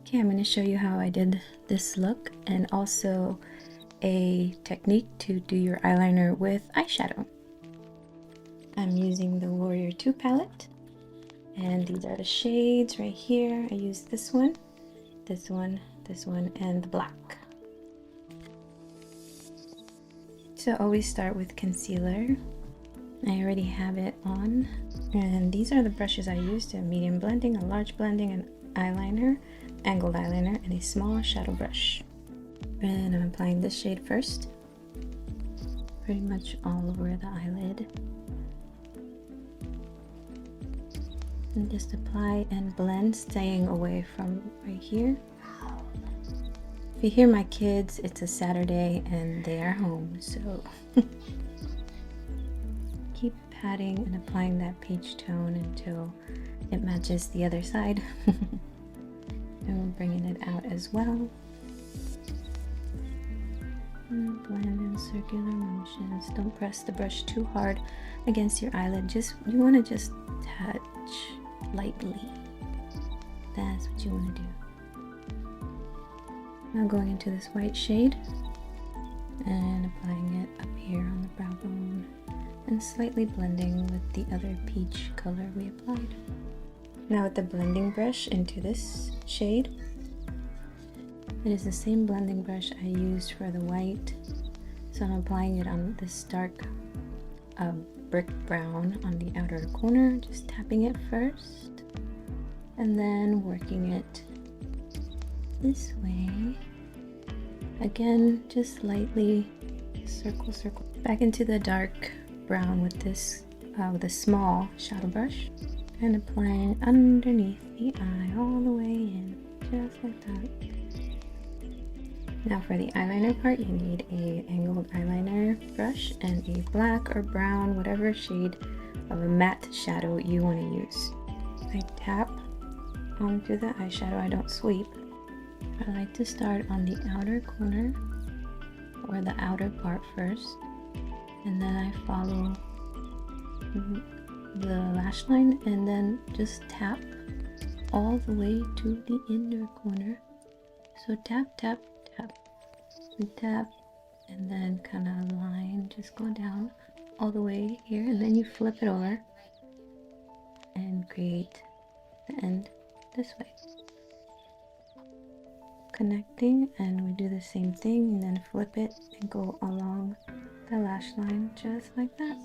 Okay, I'm going to show you how I did this look and also a technique to do your eyeliner with eyeshadow. I'm using the Warrior 2 palette, and these are the shades right here. I used this one, this one, this one, and the black. So always start with concealer. I already have it on, and these are the brushes I used: a medium blending, a large blending, an eyeliner, angled eyeliner, and a small shadow brush. And I'm applying this shade first, pretty much all over the eyelid, and just apply and blend, staying away from right here. If you hear my kids, it's a Saturday and they are home, so keep patting and applying that peach tone until it matches the other side. And we're bringing it out as well. And blend in circular motions. Don't press the brush too hard against your eyelid. You want to just touch lightly. That's what you want to do. Now going into this white shade and applying it up here on the brow bone and slightly blending with the other peach color we applied. Now with the blending brush into this shade, it is the same blending brush I used for the white, so I'm applying it on this dark brick brown on the outer corner, just tapping it first and then working it this way. Again, just lightly circle, circle. Back into the dark brown with this with a small shadow brush, and applying underneath the eye all the way in, just like that. Now for the eyeliner part, you need a angled eyeliner brush and a black or brown, whatever shade of a matte shadow you want to use. I tap onto the eyeshadow, I don't sweep. I like to start on the outer corner or the outer part first, and then I follow the lash line and then just tap all the way to the inner corner. So tap, tap, tap, and tap, and then kind of line, just go down all the way here, and then you flip it over and create the end this way. Connecting, and we do the same thing and then flip it and go along the lash line just like that.